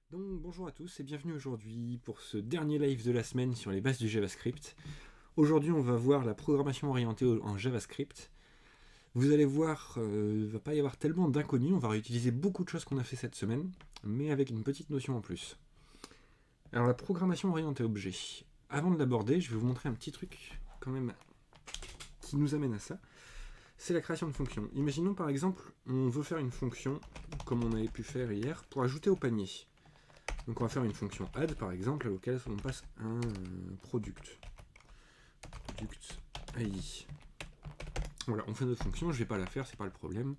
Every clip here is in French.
Donc bonjour à tous et bienvenue aujourd'hui pour ce dernier live de la semaine sur les bases du JavaScript. Aujourd'hui on va voir la programmation orientée en JavaScript. Vous allez voir, il ne va pas y avoir tellement d'inconnus, on va réutiliser beaucoup de choses qu'on a fait cette semaine, mais avec une petite notion en plus. Alors la programmation orientée objet. Avant de l'aborder, je vais vous montrer un petit truc quand même qui nous amène à ça. C'est la création de fonctions. Imaginons par exemple, on veut faire une fonction, comme on avait pu faire hier, pour ajouter au panier. Donc on va faire une fonction add par exemple, à laquelle on passe un product. Product ID. Voilà, on fait notre fonction, je ne vais pas la faire, c'est pas le problème.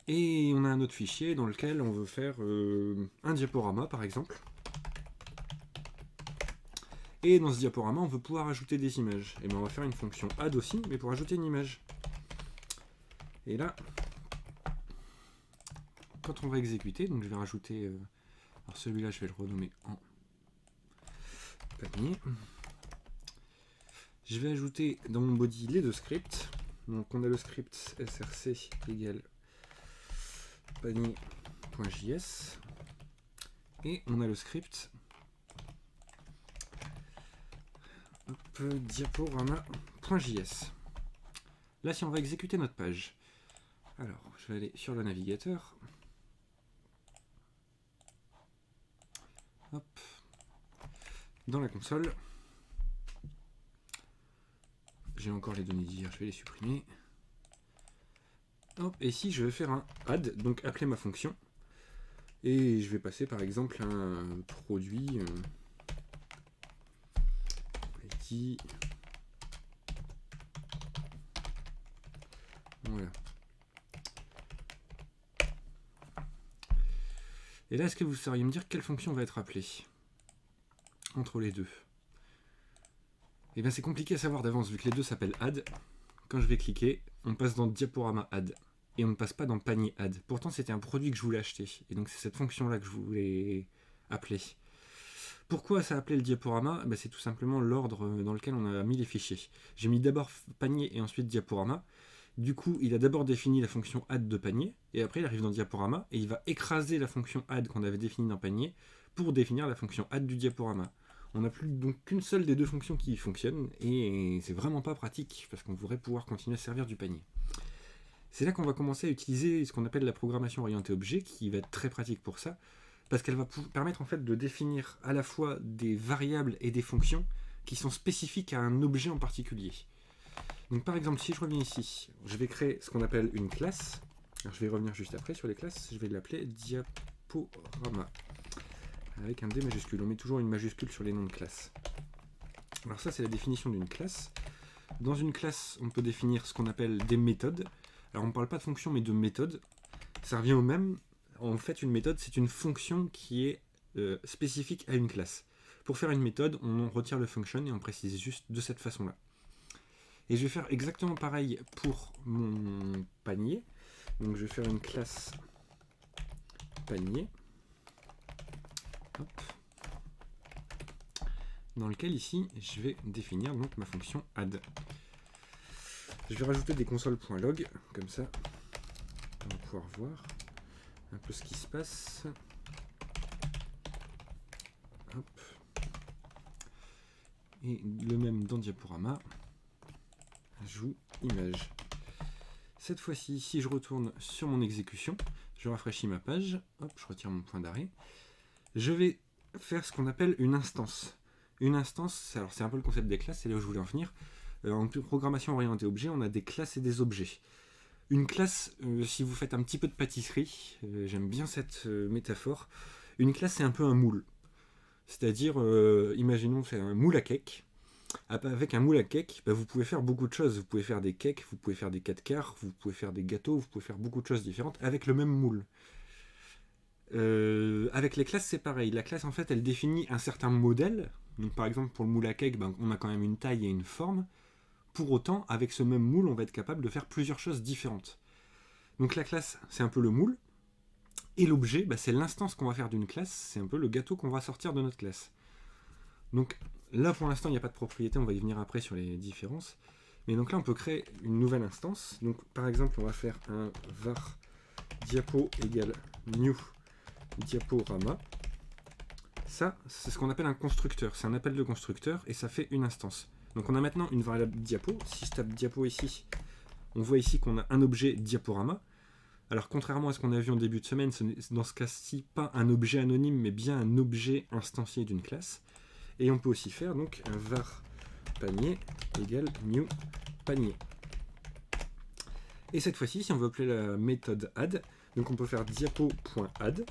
Et on a un autre fichier dans lequel on veut faire un diaporama par exemple. Et dans ce diaporama, on veut pouvoir ajouter des images. Et bien on va faire une fonction add aussi, mais pour ajouter une image. Et là, quand on va exécuter, donc je vais rajouter. Alors celui-là, je vais le renommer en panier. Je vais ajouter dans mon body les deux scripts. Donc on a le script src égale panier.js et on a le script diaporama.js. Là, si on va exécuter notre page, alors je vais aller sur le navigateur. Hop. Dans la console, j'ai encore les données d'hier, je vais les supprimer. Hop. Et ici, je vais faire un add, donc appeler ma fonction. Et je vais passer par exemple un produit ID. Voilà. Et là, est-ce que vous sauriez me dire quelle fonction va être appelée entre les deux? Et bien c'est compliqué à savoir d'avance vu que les deux s'appellent add. Quand je vais cliquer, on passe dans diaporama add et on ne passe pas dans panier add. Pourtant c'était un produit que je voulais acheter et donc c'est cette fonction là que je voulais appeler. Pourquoi ça a appelé le diaporama? C'est tout simplement l'ordre dans lequel on a mis les fichiers. J'ai mis d'abord panier et ensuite diaporama. Du coup, il a d'abord défini la fonction add de panier, et après il arrive dans diaporama, et il va écraser la fonction add qu'on avait définie dans panier pour définir la fonction add du diaporama. On n'a plus donc qu'une seule des deux fonctions qui fonctionne, et c'est vraiment pas pratique, parce qu'on voudrait pouvoir continuer à servir du panier. C'est là qu'on va commencer à utiliser ce qu'on appelle la programmation orientée objet, qui va être très pratique pour ça, parce qu'elle va permettre en fait de définir à la fois des variables et des fonctions qui sont spécifiques à un objet en particulier. Donc par exemple, si je reviens ici, je vais créer ce qu'on appelle une classe. Alors, je vais revenir juste après sur les classes. Je vais l'appeler diaporama. Avec un D majuscule. On met toujours une majuscule sur les noms de classes. Alors ça, c'est la définition d'une classe. Dans une classe, on peut définir ce qu'on appelle des méthodes. Alors on ne parle pas de fonction, mais de méthode. Ça revient au même. En fait, une méthode, c'est une fonction qui est spécifique à une classe. Pour faire une méthode, on retire le function et on précise juste de cette façon-là. Et je vais faire exactement pareil pour mon panier. Donc je vais faire une classe panier. Hop. Dans lequel ici, je vais définir donc ma fonction add. Je vais rajouter des consoles.log, comme ça, on va pouvoir voir un peu ce qui se passe. Hop. Et le même dans diaporama. Ajout image. Cette fois-ci, si je retourne sur mon exécution, je rafraîchis ma page, hop, je retire mon point d'arrêt, je vais faire ce qu'on appelle une instance. Une instance, alors c'est un peu le concept des classes, c'est là où je voulais en venir. En programmation orientée objet, on a des classes et des objets. Une classe, si vous faites un petit peu de pâtisserie, j'aime bien cette métaphore, une classe c'est un peu un moule. C'est-à-dire, imaginons c'est un moule à cake. Avec un moule à cake, vous pouvez faire beaucoup de choses. Vous pouvez faire des cakes, vous pouvez faire des 4 quarts, vous pouvez faire des gâteaux, vous pouvez faire beaucoup de choses différentes avec le même moule. Avec les classes, c'est pareil. La classe, en fait, elle définit un certain modèle. Donc, par exemple, pour le moule à cake, on a quand même une taille et une forme. Pour autant, avec ce même moule, on va être capable de faire plusieurs choses différentes. Donc, la classe, c'est un peu le moule. Et l'objet, c'est l'instance qu'on va faire d'une classe. C'est un peu le gâteau qu'on va sortir de notre classe. Donc, là, pour l'instant, il n'y a pas de propriété. On va y venir après sur les différences. Mais donc là, on peut créer une nouvelle instance. Donc, par exemple, on va faire un var diapo égale new diaporama. Ça, c'est ce qu'on appelle un constructeur. C'est un appel de constructeur et ça fait une instance. Donc on a maintenant une variable diapo. Si je tape diapo ici, on voit ici qu'on a un objet diaporama. Alors contrairement à ce qu'on a vu en début de semaine, ce n'est dans ce cas-ci pas un objet anonyme, mais bien un objet instancié d'une classe. Et on peut aussi faire donc un var panier égale new panier. Et cette fois-ci, si on veut appeler la méthode add, donc on peut faire diapo.add.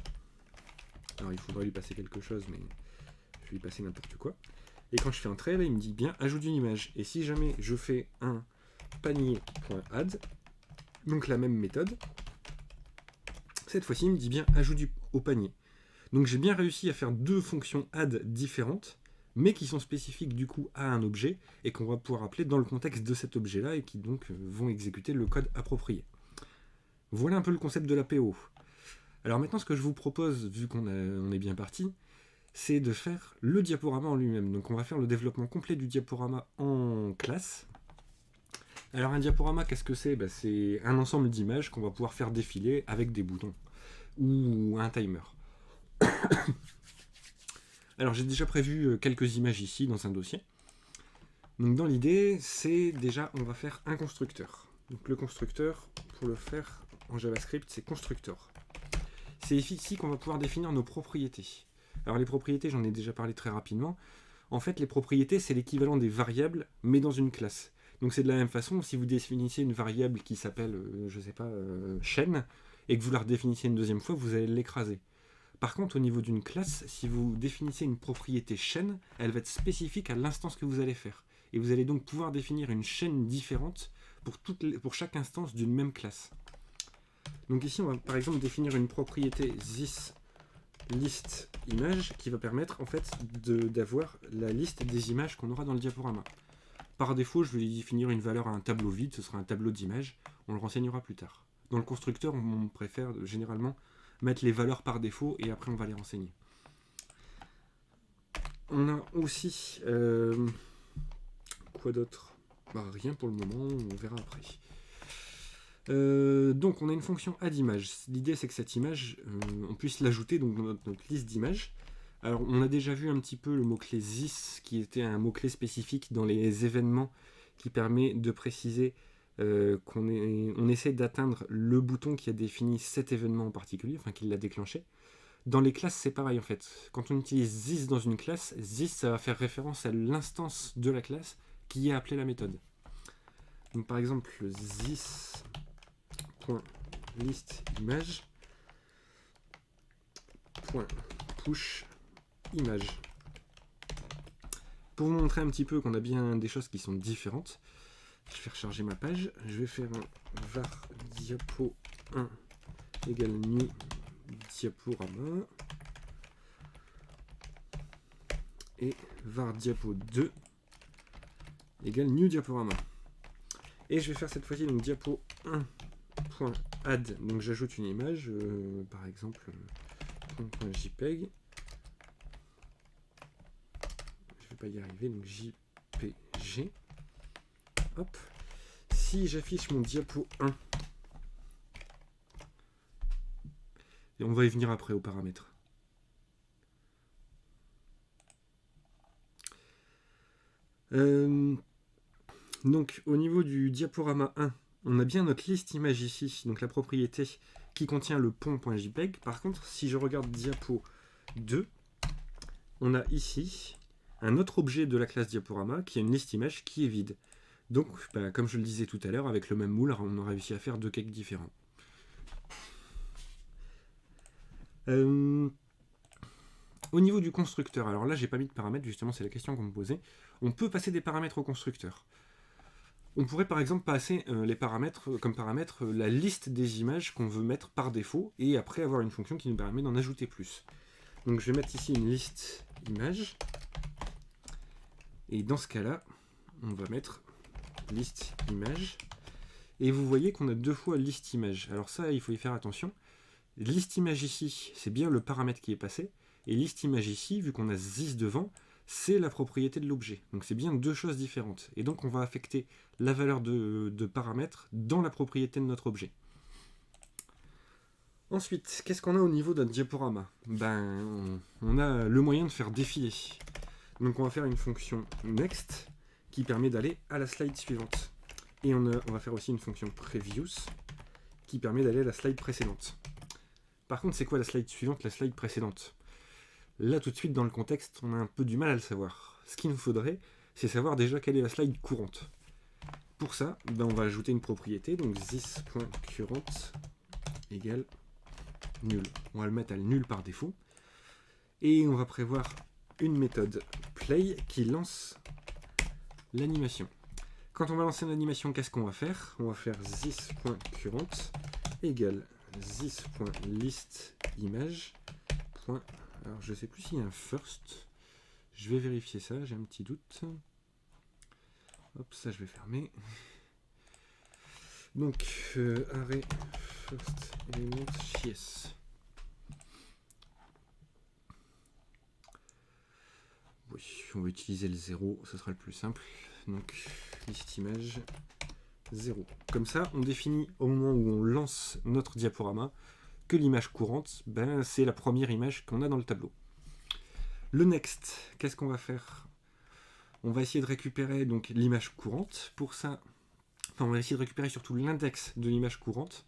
Alors il faudrait lui passer quelque chose, mais je vais lui passer n'importe quoi. Et quand je fais un trait, là, il me dit bien ajoute une image. Et si jamais je fais un panier.add, donc la même méthode, cette fois-ci, il me dit bien ajoute au panier. Donc j'ai bien réussi à faire deux fonctions add différentes, mais qui sont spécifiques du coup à un objet, et qu'on va pouvoir appeler dans le contexte de cet objet-là, et qui donc vont exécuter le code approprié. Voilà un peu le concept de la PO. Alors maintenant, ce que je vous propose, vu qu'on est bien parti, c'est de faire le diaporama en lui-même. Donc on va faire le développement complet du diaporama en classe. Alors un diaporama, qu'est-ce que c'est ? C'est un ensemble d'images qu'on va pouvoir faire défiler avec des boutons ou un timer. Alors j'ai déjà prévu quelques images ici dans un dossier. Donc dans l'idée, c'est déjà, on va faire un constructeur. Donc le constructeur, pour le faire en JavaScript, c'est constructor. C'est ici qu'on va pouvoir définir nos propriétés. Alors les propriétés, j'en ai déjà parlé très rapidement. En fait, les propriétés, c'est l'équivalent des variables, mais dans une classe. Donc c'est de la même façon, si vous définissez une variable qui s'appelle, je sais pas, chaîne, et que vous la redéfinissez une deuxième fois, vous allez l'écraser. Par contre, au niveau d'une classe, si vous définissez une propriété chaîne, elle va être spécifique à l'instance que vous allez faire. Et vous allez donc pouvoir définir une chaîne différente pour chaque instance d'une même classe. Donc ici, on va par exemple définir une propriété this list image qui va permettre en fait d'avoir la liste des images qu'on aura dans le diaporama. Par défaut, je vais définir une valeur à un tableau vide, ce sera un tableau d'images, on le renseignera plus tard. Dans le constructeur, on préfère généralement mettre les valeurs par défaut et après on va les renseigner. On a aussi quoi d'autre ? Rien pour le moment, on verra après. Donc on a une fonction addImage. L'idée c'est que cette image, on puisse l'ajouter donc dans notre liste d'images. Alors on a déjà vu un petit peu le mot-clé this, qui était un mot-clé spécifique dans les événements, qui permet de préciser qu'on essaie d'atteindre le bouton qui a défini cet événement en particulier, enfin qui l'a déclenché. Dans les classes, c'est pareil en fait. Quand on utilise this dans une classe, this ça va faire référence à l'instance de la classe qui a appelé la méthode. Donc par exemple, this.listImage .push image. Pour vous montrer un petit peu qu'on a bien des choses qui sont différentes, je vais recharger ma page. Je vais faire un var diapo 1 égale new diaporama et var diapo 2 égale new diaporama. Et je vais faire cette fois-ci donc diapo 1.add. Donc j'ajoute une image, par exemple .jpeg. Je vais pas y arriver, donc jpg. Hop. Si j'affiche mon diapo 1, et on va y venir après aux paramètres. Donc au niveau du diaporama 1, on a bien notre liste image ici, donc la propriété qui contient le pont.jpeg. Par contre, si je regarde diapo 2, on a ici un autre objet de la classe diaporama qui est une liste image qui est vide. Donc, comme je le disais tout à l'heure, avec le même moule, on a réussi à faire deux cakes différents. Au niveau du constructeur, alors là j'ai pas mis de paramètres, justement c'est la question qu'on me posait. On peut passer des paramètres au constructeur. On pourrait par exemple passer les paramètres comme paramètre la liste des images qu'on veut mettre par défaut et après avoir une fonction qui nous permet d'en ajouter plus. Donc je vais mettre ici une liste image et dans ce cas-là, on va mettre liste image et vous voyez qu'on a deux fois liste image. Alors ça, il faut y faire attention. Liste image ici, c'est bien le paramètre qui est passé et liste image ici, vu qu'on a this devant, c'est la propriété de l'objet. Donc c'est bien deux choses différentes. Et donc on va affecter la valeur de paramètre dans la propriété de notre objet. Ensuite, qu'est-ce qu'on a au niveau d'un diaporama? On a le moyen de faire défiler. Donc on va faire une fonction next qui permet d'aller à la slide suivante. Et on va faire aussi une fonction previous qui permet d'aller à la slide précédente. Par contre, c'est quoi la slide suivante, la slide précédente? Là, tout de suite, dans le contexte, on a un peu du mal à le savoir. Ce qu'il nous faudrait, c'est savoir déjà quelle est la slide courante. Pour ça, on va ajouter une propriété, donc this.current égale nul. On va le mettre à nul par défaut. Et on va prévoir une méthode play qui lance l'animation. Quand on va lancer l'animation, qu'est-ce qu'on va faire? On va faire this.current égale this.listImage. Alors je sais plus s'il y a un first. Je vais vérifier ça, j'ai un petit doute. Hop, ça je vais fermer. Donc array first element yes. Oui, on va utiliser le 0, ce sera le plus simple. Donc listImage 0. Comme ça, on définit au moment où on lance notre diaporama que l'image courante, c'est la première image qu'on a dans le tableau. Le next, qu'est-ce qu'on va faire? On va essayer de récupérer donc l'image courante. Pour ça, on va essayer de récupérer surtout l'index de l'image courante.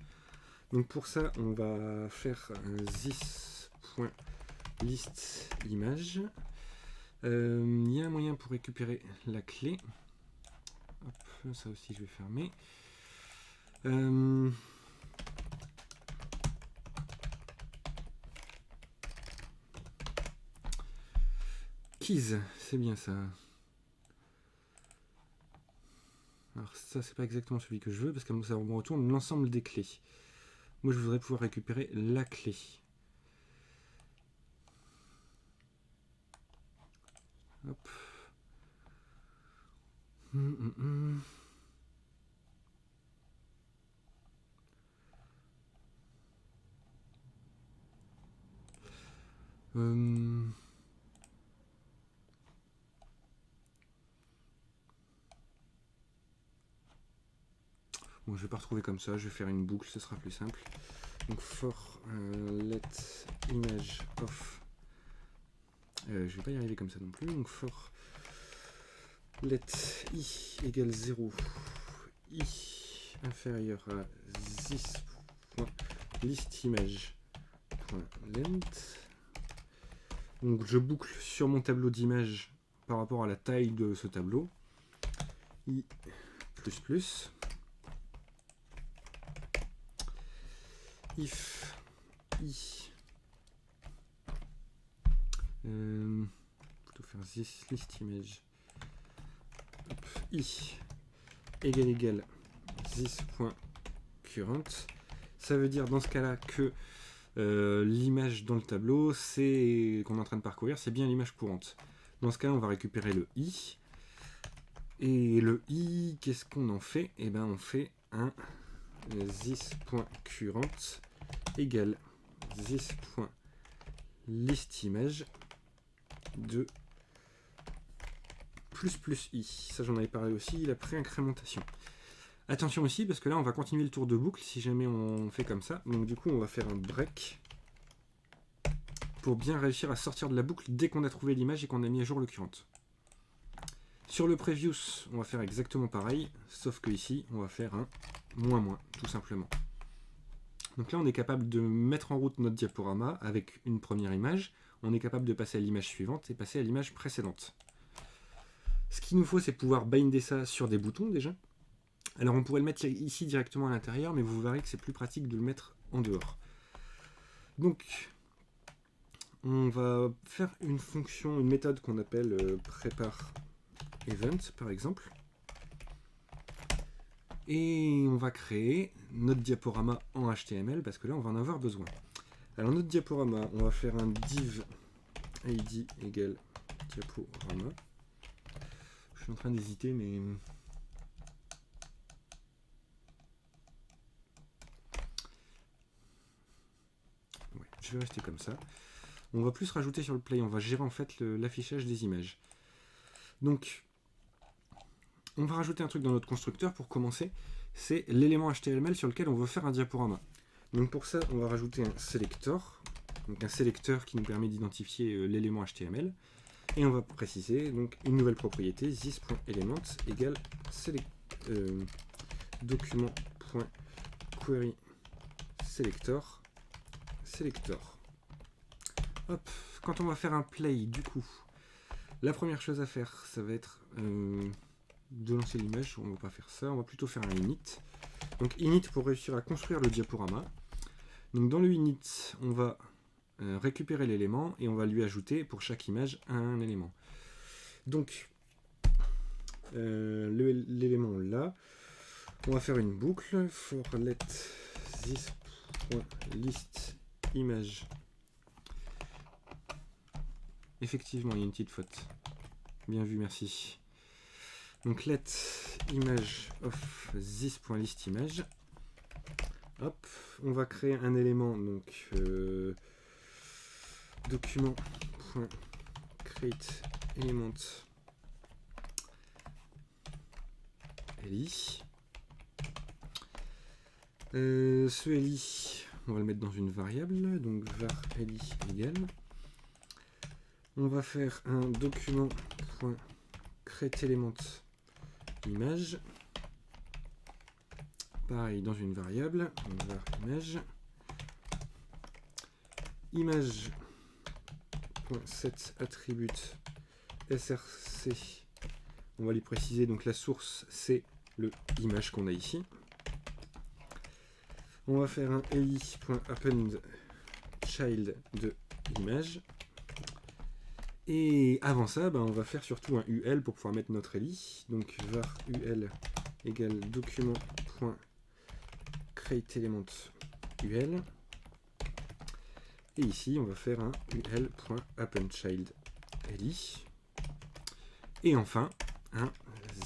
Donc pour ça, on va faire un this.listImage. Il y a un moyen pour récupérer la clé. Hop, ça aussi je vais fermer. Keys, c'est bien ça. Alors ça c'est pas exactement celui que je veux parce que ça me retourne l'ensemble des clés. Moi je voudrais pouvoir récupérer la clé. Hop. Bon, je vais pas retrouver comme ça, je vais faire une boucle, ce sera plus simple. Donc for let image of. Je vais pas y arriver comme ça non plus. Donc for let i égale 0, i inférieur à this.listImage.length. Donc je boucle sur mon tableau d'image par rapport à la taille de ce tableau. I plus if i plutôt faire this listImage i égale this.current. Ça veut dire dans ce cas-là que l'image dans le tableau qu'on est en train de parcourir, c'est bien l'image courante. Dans ce cas, on va récupérer le i. Et le i, qu'est-ce qu'on en fait? Eh bien, on fait un this.current égale this.listImage de plus i. Ça, j'en avais parlé aussi, la pré-incrémentation. Attention aussi, parce que là, on va continuer le tour de boucle si jamais on fait comme ça. Donc du coup, on va faire un break pour bien réussir à sortir de la boucle dès qu'on a trouvé l'image et qu'on a mis à jour le current. Sur le previous, on va faire exactement pareil, sauf que ici, on va faire un moins, tout simplement. Donc là, on est capable de mettre en route notre diaporama avec une première image. On est capable de passer à l'image suivante et passer à l'image précédente. Ce qu'il nous faut, c'est pouvoir binder ça sur des boutons déjà. Alors on pourrait le mettre ici directement à l'intérieur, mais vous verrez que c'est plus pratique de le mettre en dehors. Donc, on va faire une fonction, une méthode qu'on appelle prépare event, par exemple. Et on va créer notre diaporama en HTML, parce que là, on va en avoir besoin. Alors notre diaporama, on va faire un div id égale diaporama. Je suis en train d'hésiter, mais... Ouais, je vais rester comme ça. On va plus rajouter sur le play, on va gérer en fait l'affichage des images. Donc, on va rajouter un truc dans notre constructeur pour commencer, c'est l'élément HTML sur lequel on veut faire un diaporama. Donc pour ça, on va rajouter un selector, donc un sélecteur qui nous permet d'identifier l'élément HTML. Et on va préciser donc une nouvelle propriété, this.element égale document.query selector. Hop, quand on va faire un play, du coup, la première chose à faire, ça va être de lancer l'image. On va pas faire ça, on va plutôt faire un init. Donc init pour réussir à construire le diaporama. Donc dans le init, on va récupérer l'élément et on va lui ajouter pour chaque image un élément. Donc l'élément là, on va faire une boucle for let this.list image. Effectivement, il y a une petite faute. Bien vu, merci. Donc let image of this.list image. Hop, on va créer un élément, donc document.create element li. Ce li, on va le mettre dans une variable, donc var li égale. On va faire un document.createElement image. Pareil, dans une variable, donc var image. Image.set attribute src. On va lui préciser, donc la source c'est le image qu'on a ici. On va faire un li.append child de image. Et avant ça, on va faire surtout un ul pour pouvoir mettre notre li. Donc var ul égale document.createElement ul. Et ici, on va faire un ul.appendChild li. Et enfin, un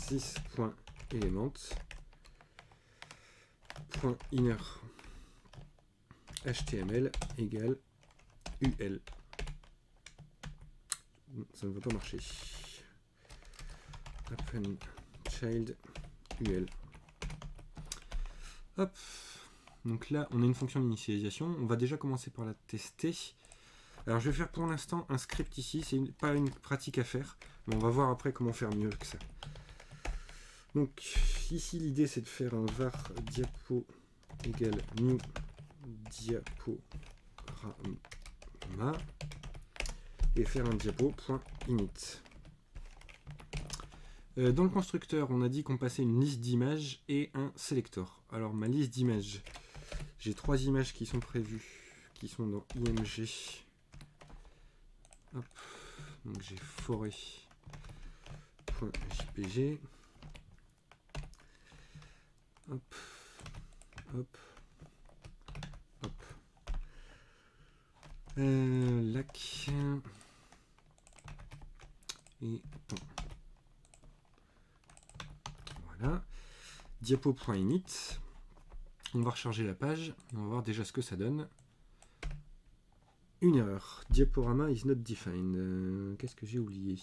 this.element.inner.html égale ul. Ça ne va pas marcher. AppendChild ul. Hop. Donc là, on a une fonction d'initialisation. On va déjà commencer par la tester. Alors, je vais faire pour l'instant un script ici. C'est pas une pratique à faire, mais on va voir après comment faire mieux que ça. Donc, ici, l'idée, c'est de faire un var diapo égale new diaporama et faire un diapo.init. Dans le constructeur, on a dit qu'on passait une liste d'images et un selector. Alors, ma liste d'images, j'ai 3 images qui sont prévues, qui sont dans img. Hop. Donc j'ai forêt.jpg. Hop. Hop. Hop. Lac. Et bon. Voilà. Diapo.init. On va recharger la page et on va voir déjà ce que ça donne. Une erreur. Diaporama is not defined. Qu'est-ce que j'ai oublié?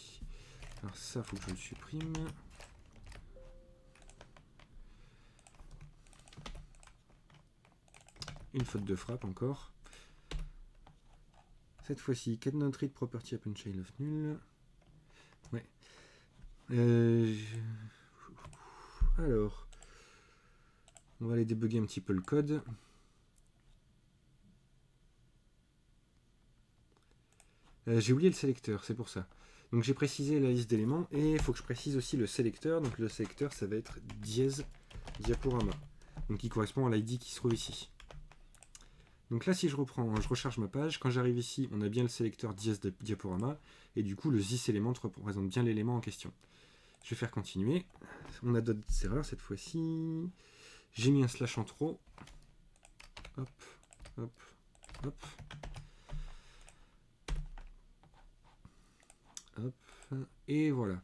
Alors ça, faut que je le supprime. Une faute de frappe encore. Cette fois-ci, cannot read property append child of null. Ouais. Alors, on va aller débugger un petit peu le code. J'ai oublié le sélecteur, c'est pour ça. Donc j'ai précisé la liste d'éléments et il faut que je précise aussi le sélecteur. Donc le sélecteur, ça va être dièse diaporama. Donc qui correspond à l'ID qui se trouve ici. Donc là, si je reprends, je recharge ma page. Quand j'arrive ici, on a bien le sélecteur dièse diaporama. Et du coup, le this element représente bien l'élément en question. Je vais faire continuer. On a d'autres erreurs cette fois-ci. J'ai mis un slash en trop. Hop, hop, hop. Hop, et voilà.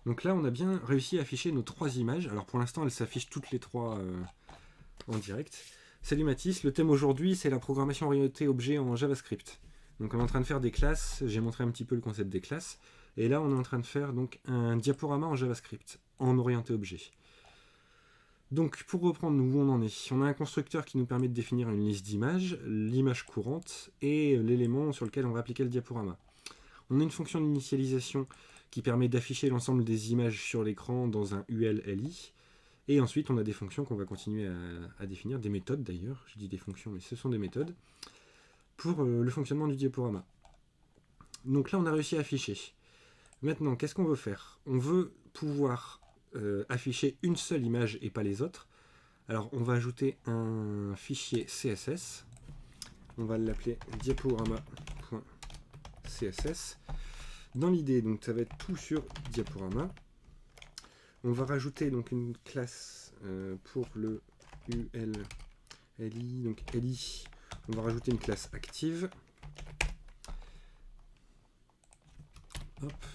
Donc là, on a bien réussi à afficher nos 3 images. Alors pour l'instant, elles s'affichent toutes les 3 en direct. Salut Mathis, le thème aujourd'hui, c'est la programmation orientée objet en JavaScript. Donc on est en train de faire des classes. J'ai montré un petit peu le concept des classes. Et là, on est en train de faire donc un diaporama en JavaScript, en orienté objet. Donc pour reprendre où on en est, on a un constructeur qui nous permet de définir une liste d'images, l'image courante et l'élément sur lequel on va appliquer le diaporama. On a une fonction d'initialisation qui permet d'afficher l'ensemble des images sur l'écran dans un ULLI. Et ensuite, on a des fonctions qu'on va continuer à définir, des méthodes d'ailleurs. Je dis des fonctions, mais ce sont des méthodes pour le fonctionnement du diaporama. Donc là, on a réussi à afficher. Maintenant, qu'est-ce qu'on veut faire? On veut pouvoir afficher une seule image et pas les autres. Alors, on va ajouter un fichier CSS. On va l'appeler diaporama.css. Dans l'idée, donc ça va être tout sur diaporama. On va rajouter donc une classe pour le ULLI. Donc LI, on va rajouter une classe active. Hop.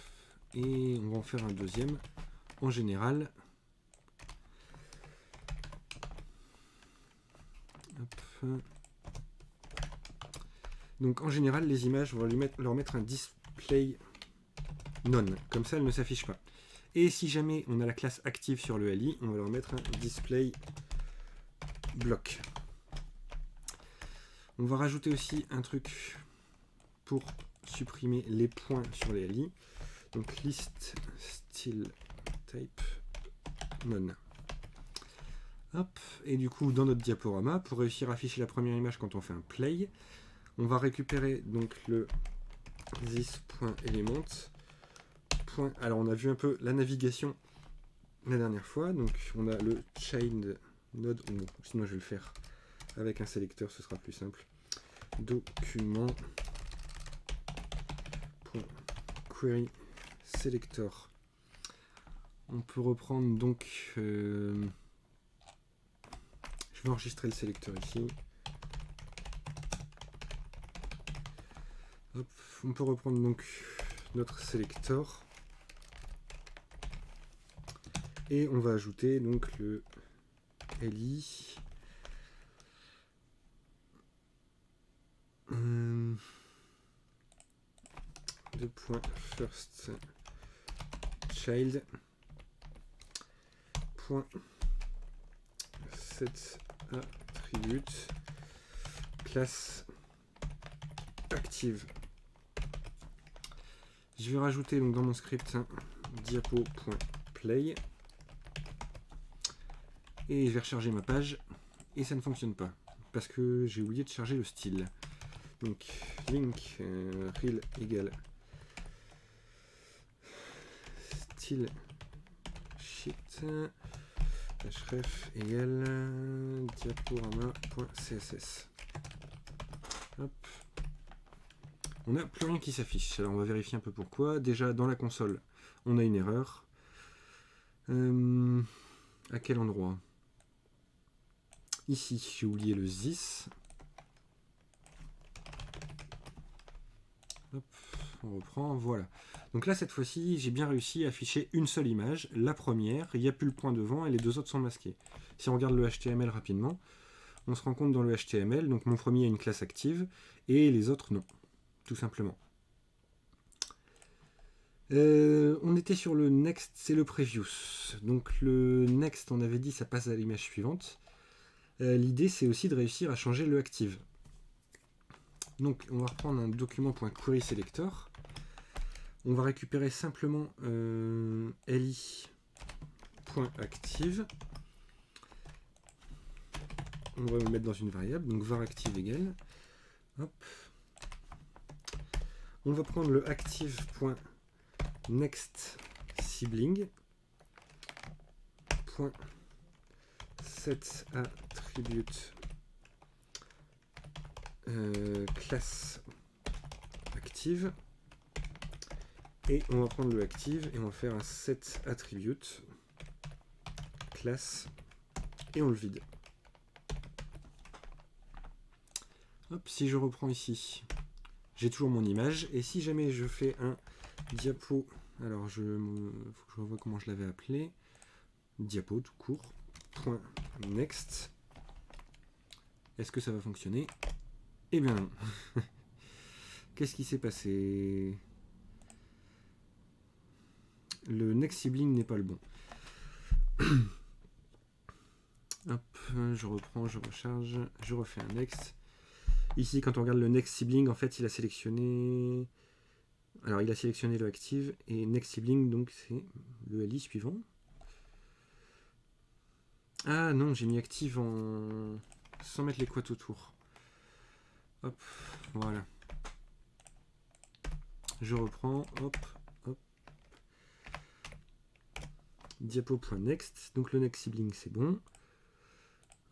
Et on va en faire un deuxième. En général. Hop. Donc en général, les images, on va leur mettre un display none. Comme ça, elles ne s'affichent pas. Et si jamais on a la classe active sur le LI, on va leur mettre un display block. On va rajouter aussi un truc pour supprimer les points sur les LI. Donc list style type none. Hop, et du coup dans notre diaporama, pour réussir à afficher la première image quand on fait un play, on va récupérer donc le this.element. Alors on a vu un peu la navigation la dernière fois, donc on a le child node, ou sinon je vais le faire avec un sélecteur, ce sera plus simple. Document.query selector. On peut reprendre donc je vais enregistrer le sélecteur ici. Hop, on peut reprendre donc notre sélecteur et on va ajouter donc le li first child set attribute classe active. Je vais rajouter donc dans mon script diapo.play et je vais recharger ma page et ça ne fonctionne pas parce que j'ai oublié de charger le style. Donc link rel égale style sheet href égale diaporama.css. Hop. On n'a plus rien qui s'affiche. Alors on va vérifier un peu pourquoi. Déjà dans la console, on a une erreur. À quel endroit? Ici, j'ai oublié le this. Hop, on reprend, voilà. Donc là, cette fois-ci, j'ai bien réussi à afficher une seule image, la première, il n'y a plus le point devant et les deux autres sont masqués. Si on regarde le HTML rapidement, on se rend compte dans le HTML, donc mon premier a une classe active et les autres non, tout simplement. On était sur le next, c'est le previous. Donc le next, on avait dit, ça passe à l'image suivante. L'idée, c'est aussi de réussir à changer le active. Donc on va reprendre un document.query selector. On va récupérer simplement li.active. On va le mettre dans une variable, donc var active égale. Hop. On va prendre le active.next sibling. Set attribute classe active. Et on va prendre le active et on va faire un set attribute classe et on le vide. Hop, si je reprends ici, j'ai toujours mon image et si jamais je fais un diapo, alors faut que je revoie comment je l'avais appelé, diapo tout court, point next, est-ce que ça va fonctionner? Eh bien non. Qu'est-ce qui s'est passé? Le next sibling n'est pas le bon. je reprends, je recharge, je refais un next. Ici, quand on regarde le next sibling, en fait, il a sélectionné... Alors, il a sélectionné le active, et next sibling, donc c'est le LI suivant. Ah non, j'ai mis active en... sans mettre les quotes autour. Hop, voilà. Je reprends, hop, hop. Diapo.next, donc le next sibling c'est bon.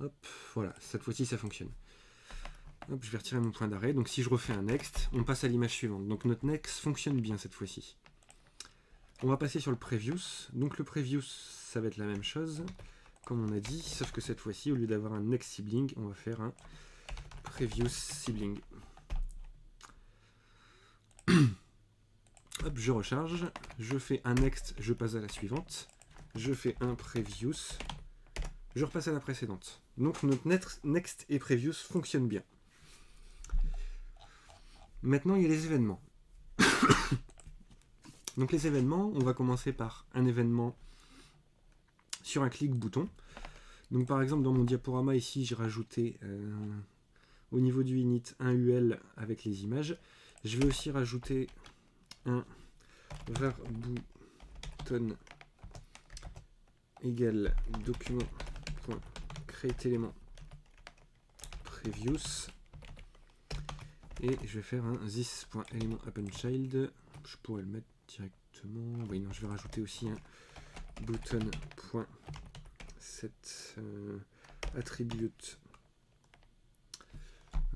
Hop, voilà, cette fois-ci ça fonctionne. Hop, je vais retirer mon point d'arrêt. Donc si je refais un next, on passe à l'image suivante. Donc notre next fonctionne bien cette fois-ci. On va passer sur le previous. Donc le previous, ça va être la même chose, comme on a dit, sauf que cette fois-ci, au lieu d'avoir un next sibling, on va faire un previous sibling. Hop, je recharge, je fais un next, je passe à la suivante. Je fais un previous, je repasse à la précédente. Donc notre next et previous fonctionnent bien. Maintenant, il y a les événements. Donc les événements, on va commencer par un événement sur un clic bouton. Donc par exemple, dans mon diaporama ici, j'ai rajouté au niveau du init un UL avec les images. Je vais aussi rajouter un var button égale document.createElement previous. Et je vais faire un this.elementAppendChild. Je pourrais le mettre directement. Oui, non, je vais rajouter aussi un button.set attribute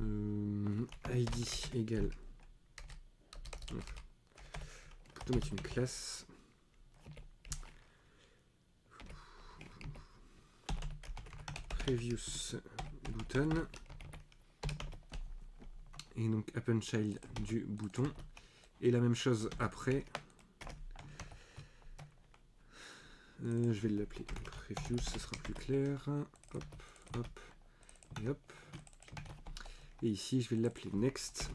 id égale. Plutôt mettre une classe. Previous button. Et donc AppendChild du bouton. Et la même chose après. Je vais l'appeler Previous, ce sera plus clair. Hop, hop, et hop. Et ici, je vais l'appeler Next.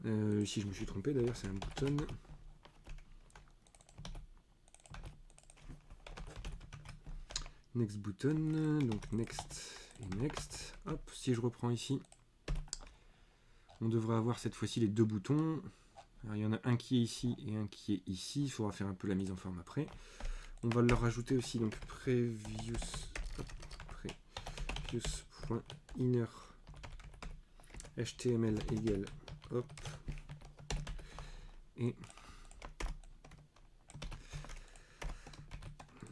Ici, je me suis trompé d'ailleurs, c'est un bouton. Next button, donc Next et Next. Hop, si je reprends ici, on devrait avoir cette fois-ci les deux boutons. Alors, il y en a un qui est ici et un qui est ici. Il faudra faire un peu la mise en forme après. On va leur rajouter aussi donc previous.inner html égale hop et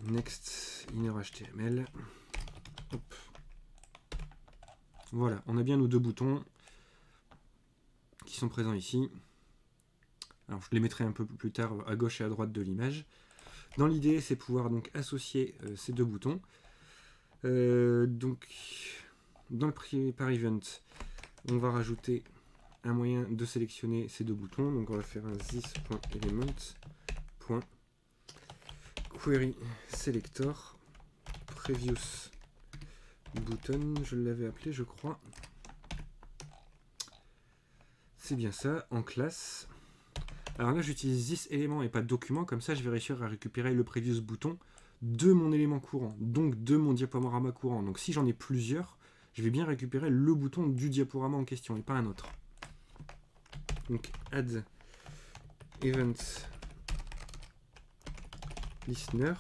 next inner html. Hop. Voilà, on a bien nos deux boutons qui sont présents ici. Alors je les mettrai un peu plus tard à gauche et à droite de l'image. Dans l'idée, c'est pouvoir donc associer ces deux boutons. Donc dans le prepare event, on va rajouter un moyen de sélectionner ces deux boutons. Donc on va faire un this.element.query selector previous button, je l'avais appelé je crois. C'est bien ça, en classe. Alors là j'utilise this élément et pas document, comme ça je vais réussir à récupérer le previous bouton de mon élément courant, donc de mon diaporama courant. Donc si j'en ai plusieurs, je vais bien récupérer le bouton du diaporama en question et pas un autre. Donc add event listener.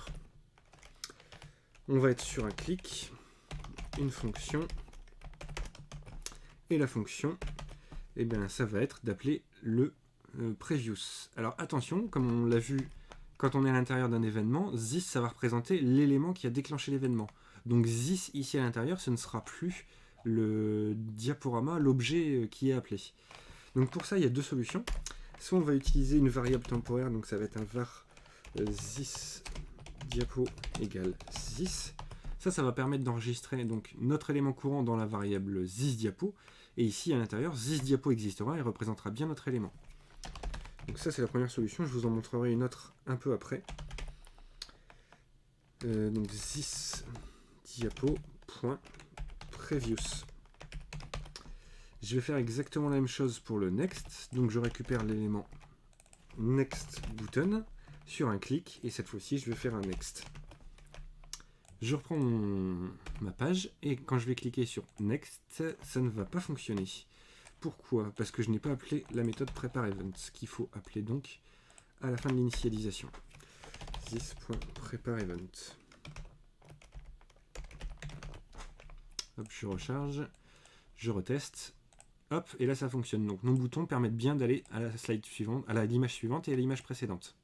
On va être sur un clic, une fonction, et la fonction, eh bien, ça va être d'appeler le previous. Alors attention, comme on l'a vu quand on est à l'intérieur d'un événement, this ça va représenter l'élément qui a déclenché l'événement. Donc this ici à l'intérieur, ce ne sera plus le diaporama, l'objet qui est appelé. Donc pour ça, il y a deux solutions. Soit on va utiliser une variable temporaire, donc ça va être un var this diapo égale this. Ça va permettre d'enregistrer donc notre élément courant dans la variable this diapo. Et ici à l'intérieur, this diapo existera et représentera bien notre élément. Donc ça c'est la première solution, je vous en montrerai une autre un peu après. Donc this diapo.previous. Je vais faire exactement la même chose pour le next. Donc je récupère l'élément next button sur un clic et cette fois-ci je vais faire un next. Je reprends ma page et quand je vais cliquer sur Next, ça ne va pas fonctionner. Pourquoi? Parce que je n'ai pas appelé la méthode prepareEvent, qu'il faut appeler donc à la fin de l'initialisation. This.prepareEvent. Hop, je recharge, je reteste. Hop, et là ça fonctionne. Donc nos boutons permettent bien d'aller à la slide suivante, à l'image suivante et à l'image précédente.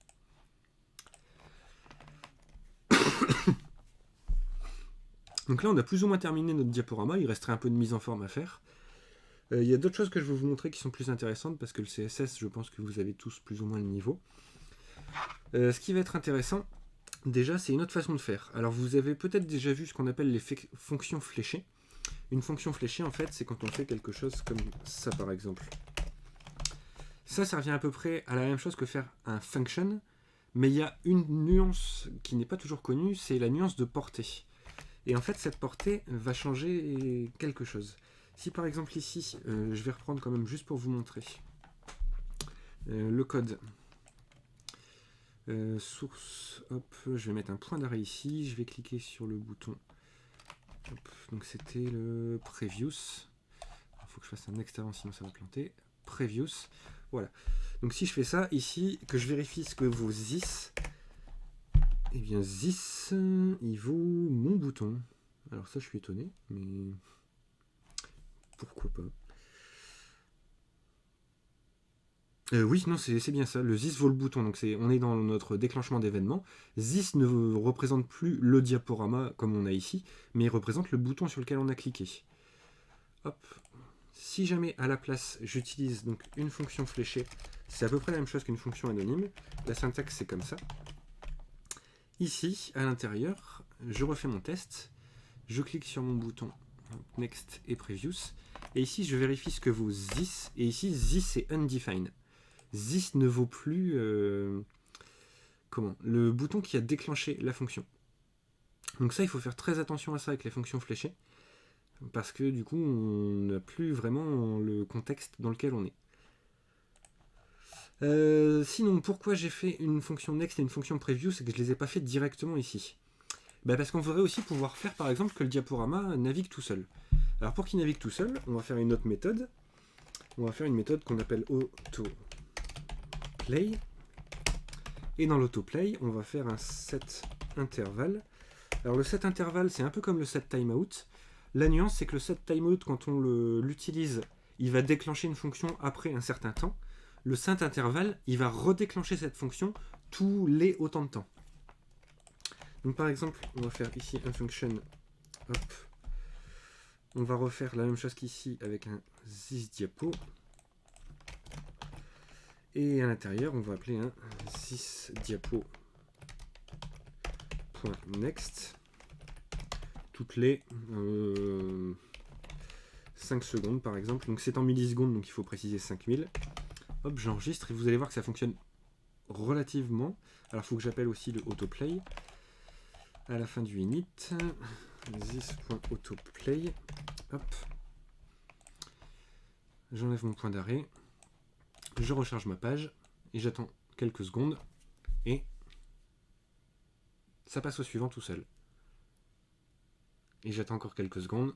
Donc là on a plus ou moins terminé notre diaporama, il resterait un peu de mise en forme à faire. Il y a d'autres choses que je vais vous montrer qui sont plus intéressantes parce que le CSS, je pense que vous avez tous plus ou moins le niveau. Ce qui va être intéressant, déjà, c'est une autre façon de faire. Alors vous avez peut-être déjà vu ce qu'on appelle les fonctions fléchées. Une fonction fléchée, en fait, c'est quand on fait quelque chose comme ça, par exemple. Ça revient à peu près à la même chose que faire un function, mais il y a une nuance qui n'est pas toujours connue, c'est la nuance de portée. Et en fait, cette portée va changer quelque chose. Si par exemple ici, je vais reprendre quand même juste pour vous montrer le code. Source, hop, je vais mettre un point d'arrêt ici, je vais cliquer sur le bouton. Hop, donc c'était le Previous. Il faut que je fasse un next avant, sinon ça va planter. Previous, voilà. Donc si je fais ça ici, que je vérifie ce que vaut this, et bien this, il vaut mon bouton. Alors ça je suis étonné, mais pourquoi pas. Oui, non, c'est bien ça. Le this vaut le bouton. Donc on est dans notre déclenchement d'événement. This ne représente plus le diaporama comme on a ici, mais il représente le bouton sur lequel on a cliqué. Hop. Si jamais à la place j'utilise donc une fonction fléchée, c'est à peu près la même chose qu'une fonction anonyme. La syntaxe c'est comme ça. Ici, à l'intérieur, je refais mon test. Je clique sur mon bouton Next et Previous. Et ici, je vérifie ce que vaut this. Et ici, this c'est undefined. This ne vaut plus le bouton qui a déclenché la fonction. Donc ça, il faut faire très attention à ça avec les fonctions fléchées, parce que du coup, on n'a plus vraiment le contexte dans lequel on est. Sinon, pourquoi j'ai fait une fonction next et une fonction preview, c'est que je ne les ai pas fait directement ici. Parce qu'on voudrait aussi pouvoir faire, par exemple, que le diaporama navigue tout seul. Alors pour qu'il navigue tout seul, on va faire une autre méthode. On va faire une méthode qu'on appelle autoplay. Et dans l'autoplay, on va faire un set interval. Alors le set interval, c'est un peu comme le set timeout. La nuance, c'est que le set timeout, quand on l'utilise, il va déclencher une fonction après un certain temps. Le set interval, il va redéclencher cette fonction tous les autant de temps. Donc par exemple, on va faire ici un function. Hop. On va refaire la même chose qu'ici avec un thisDiapo. Et à l'intérieur, on va appeler un thisDiapo.next toutes les 5 secondes par exemple. Donc c'est en millisecondes, donc il faut préciser 5000. Hop, j'enregistre et vous allez voir que ça fonctionne relativement. Alors il faut que j'appelle aussi le autoplay à la fin du init. This.autoplay. Hop. J'enlève mon point d'arrêt. Je recharge ma page et j'attends quelques secondes et ça passe au suivant tout seul. Et j'attends encore quelques secondes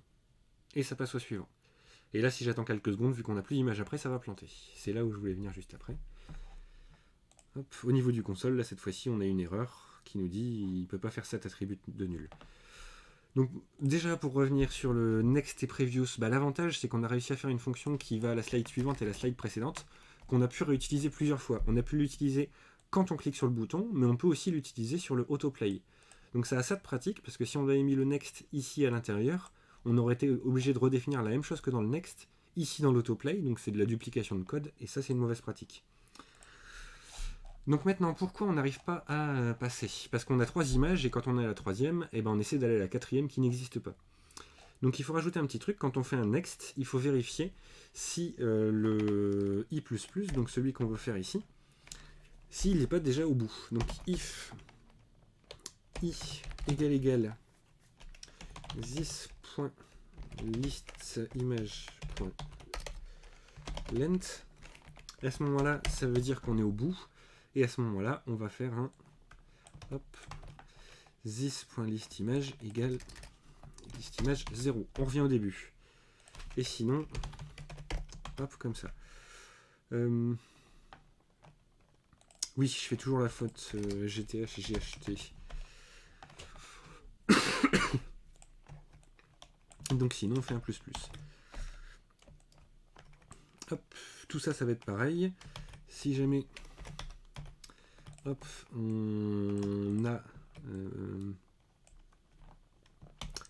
et ça passe au suivant. Et là, si j'attends quelques secondes, vu qu'on n'a plus d'image après, ça va planter. C'est là où je voulais venir juste après. Hop, au niveau du console, là cette fois-ci, on a une erreur qui nous dit il ne peut pas faire cet attribut de nul. Donc déjà pour revenir sur le next et previous, l'avantage c'est qu'on a réussi à faire une fonction qui va à la slide suivante et la slide précédente, qu'on a pu réutiliser plusieurs fois. On a pu l'utiliser quand on clique sur le bouton, mais on peut aussi l'utiliser sur le autoplay. Donc ça a ça de pratique, parce que si on avait mis le next ici à l'intérieur, on aurait été obligé de redéfinir la même chose que dans le next, ici dans l'autoplay, donc c'est de la duplication de code, et ça c'est une mauvaise pratique. Donc maintenant, pourquoi on n'arrive pas à passer? Parce qu'on a 3 images, et quand on est à la 3e, on essaie d'aller à la 4e qui n'existe pas. Donc il faut rajouter un petit truc, quand on fait un next, il faut vérifier si le i++, donc celui qu'on veut faire ici, s'il n'est pas déjà au bout. Donc if i égale this.listImage.length, à ce moment-là, ça veut dire qu'on est au bout, et à ce moment-là, on va faire un this.listimage égale listimage 0. On revient au début. Et sinon, hop, comme ça. Oui, je fais toujours la faute GTH et GHT. Donc sinon, on fait un plus. Hop, tout ça, ça va être pareil. Si jamais, hop, on a...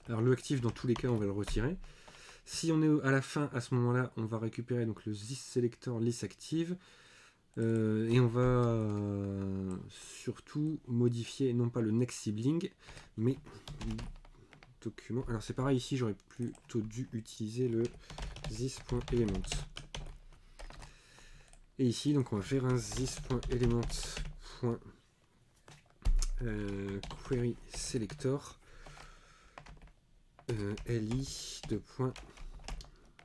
alors le actif, dans tous les cas, on va le retirer. Si on est à la fin, à ce moment-là, on va récupérer donc le this-selector list-active. Et on va surtout modifier, non pas le next sibling, mais document. Alors c'est pareil ici, j'aurais plutôt dû utiliser le this.element. Et ici, donc on va faire un this.element.query selector li de point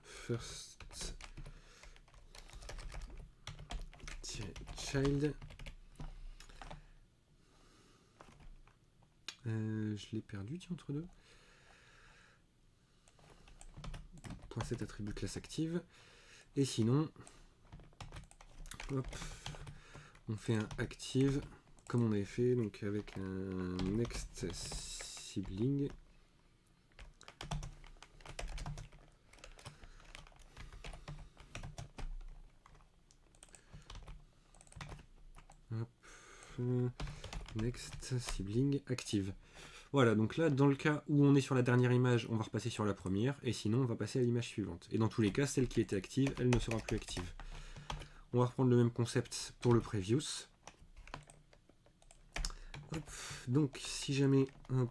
first child. Je l'ai perdu, tiens, entre deux. .set attribut classe active. Et sinon, hop, on fait un active comme on avait fait, donc avec un next sibling. Hop, next sibling active. Voilà, donc là, dans le cas où on est sur la dernière image, on va repasser sur la première, et sinon on va passer à l'image suivante. Et dans tous les cas, celle qui était active, elle ne sera plus active. On va reprendre le même concept pour le previous. Hop, donc si jamais, hop,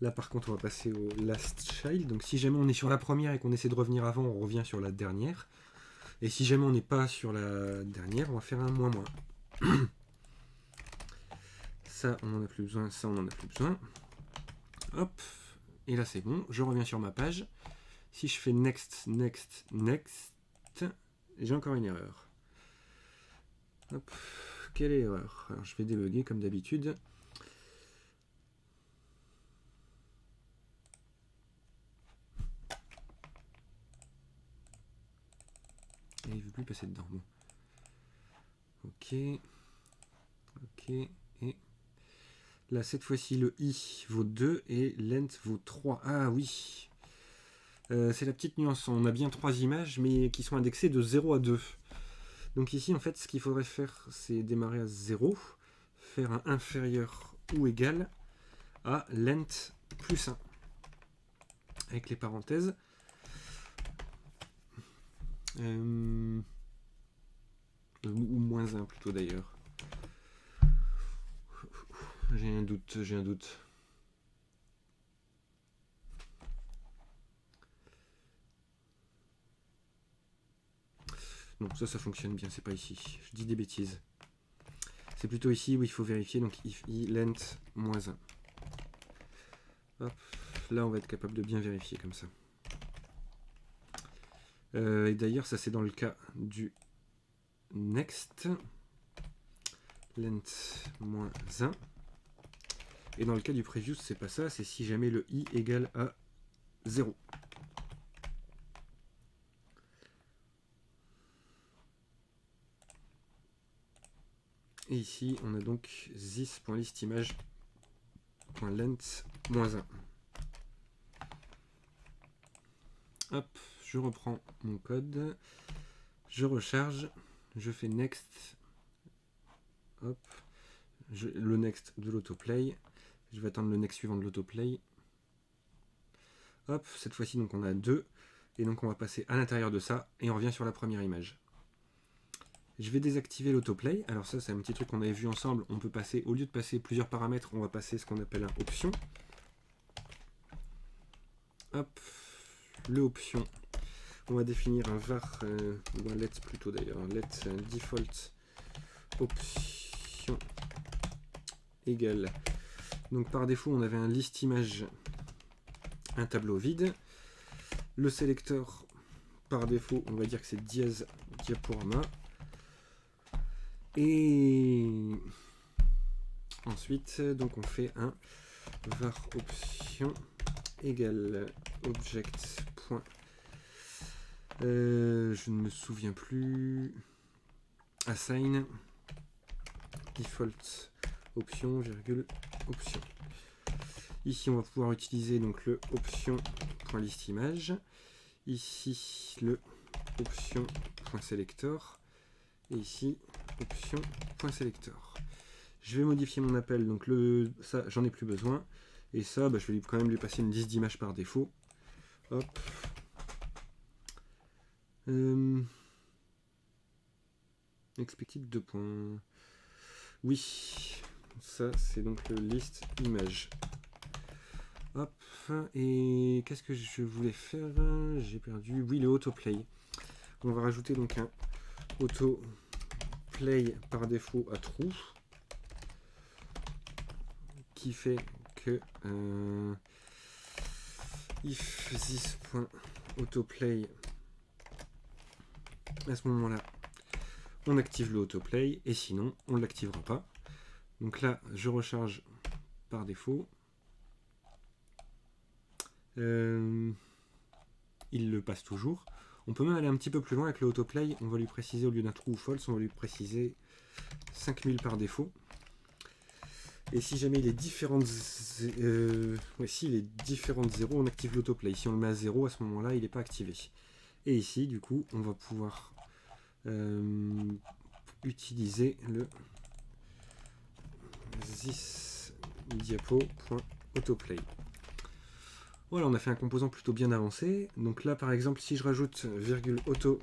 là par contre on va passer au last child. Donc si jamais on est sur la première et qu'on essaie de revenir avant, on revient sur la dernière. Et si jamais on n'est pas sur la dernière, on va faire un moins. Ça on n'en a plus besoin, ça on n'en a plus besoin. Hop, et là c'est bon, je reviens sur ma page. Si je fais next, j'ai encore une erreur. Hop, quelle erreur? Alors je vais débugger comme d'habitude. Et il ne veut plus passer dedans. Bon. Ok. Et là, cette fois-ci, le i vaut 2 et length vaut 3. Ah oui. C'est la petite nuance. On a bien 3 images, mais qui sont indexées de 0 à 2. Donc ici, en fait, ce qu'il faudrait faire, c'est démarrer à 0, faire un inférieur ou égal à length plus 1. Avec les parenthèses. Ou moins 1 plutôt d'ailleurs. J'ai un doute. Non, ça fonctionne bien, c'est pas ici. Je dis des bêtises. C'est plutôt ici où il faut vérifier, donc if i length moins 1. Hop, là on va être capable de bien vérifier comme ça. Et d'ailleurs, ça c'est dans le cas du next, length moins 1. Et dans le cas du previous, c'est pas ça, c'est si jamais le i égale à 0. Et ici, on a donc this.listimage.length moins 1. Hop, je reprends mon code, je recharge, je fais next, hop, le next de l'autoplay, je vais attendre le next suivant de l'autoplay. Hop, cette fois-ci, donc on a 2, et donc on va passer à l'intérieur de ça, et on revient sur la première image. Je vais désactiver l'autoplay. Alors ça, c'est un petit truc qu'on avait vu ensemble. On peut passer, au lieu de passer plusieurs paramètres, on va passer ce qu'on appelle un option. Hop, le option. On va définir un var, ou un let plutôt d'ailleurs, un let default option égale. Donc par défaut, on avait un list image, un tableau vide. Le sélecteur, par défaut, on va dire que c'est dièse diaporama. Et Ensuite, donc on fait un var option égale object. Je ne me souviens plus. Assign default option virgule option. Ici on va pouvoir utiliser donc le option.listimage. Ici le option.selector. Et ici option.selector. Je vais modifier mon appel, donc ça j'en ai plus besoin. Et ça, je vais quand même lui passer une liste d'images par défaut. Hop. Expected 2 points. Oui, ça c'est donc le list image. Hop, et qu'est-ce que je voulais faire? J'ai perdu. Oui, le autoplay. On va rajouter donc un autoplay par défaut à true qui fait que if this.autoplay, à ce moment-là, on active le autoplay et sinon on ne l'activera pas. Donc là, je recharge par défaut. Il le passe toujours. On peut même aller un petit peu plus loin avec le autoplay. On va lui préciser, au lieu d'un true ou false, on va lui préciser 5000 par défaut. Et si jamais il est différent de, s'il est différent de 0, on active l'autoplay. Si on le met à 0, à ce moment-là, il n'est pas activé. Et ici, du coup, on va pouvoir utiliser le thisdiapo.autoplay. Voilà, on a fait un composant plutôt bien avancé. Donc là, par exemple, si je rajoute autoplay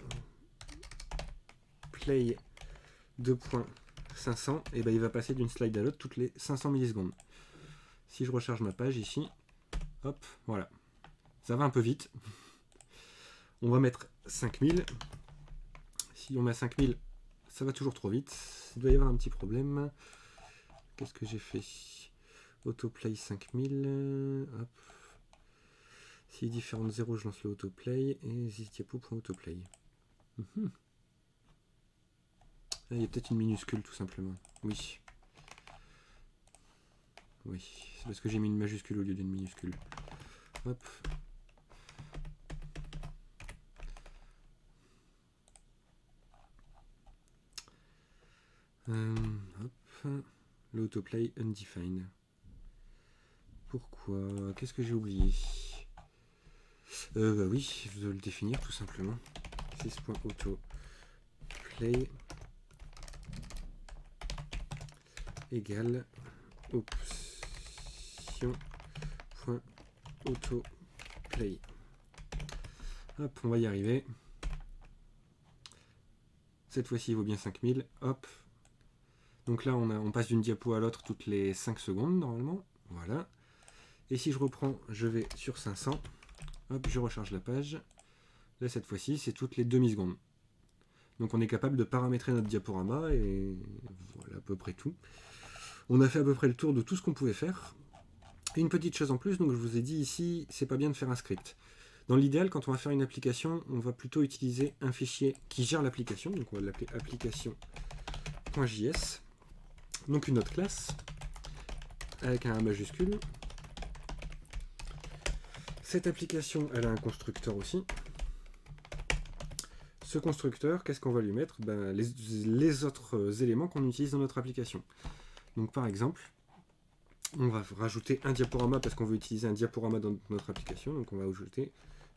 2.500, et il va passer d'une slide à l'autre toutes les 500 millisecondes. Si je recharge ma page ici, hop, voilà. Ça va un peu vite. On va mettre 5000. Si on met 5000, ça va toujours trop vite. Il doit y avoir un petit problème. Qu'est-ce que j'ai fait? Autoplay 5000. Hop. Si est différent de 0, je lance le autoplay. Et thisdiapo.autoplay. Il y a peut-être une minuscule tout simplement. Oui. Oui, c'est parce que j'ai mis une majuscule au lieu d'une minuscule. Hop. Hop. L'autoplay undefined. Pourquoi? Qu'est-ce que j'ai oublié? Oui, je dois le définir tout simplement. 6.autoplay égale option.autoplay. Hop, on va y arriver. Cette fois-ci, il vaut bien 5000. Hop. Donc là, on passe d'une diapo à l'autre toutes les 5 secondes, normalement. Voilà. Et si je reprends, je vais sur 500. Hop, je recharge la page. Là, cette fois-ci, c'est toutes les demi-secondes. Donc on est capable de paramétrer notre diaporama et voilà à peu près tout. On a fait à peu près le tour de tout ce qu'on pouvait faire. Et une petite chose en plus, donc je vous ai dit ici, c'est pas bien de faire un script. Dans l'idéal, quand on va faire une application, on va plutôt utiliser un fichier qui gère l'application. Donc on va l'appeler application.js. Donc une autre classe avec un A majuscule. Cette application, elle a un constructeur aussi. Ce constructeur, qu'est-ce qu'on va lui mettre? Les autres éléments qu'on utilise dans notre application. Donc par exemple, on va rajouter un diaporama parce qu'on veut utiliser un diaporama dans notre application. Donc on va ajouter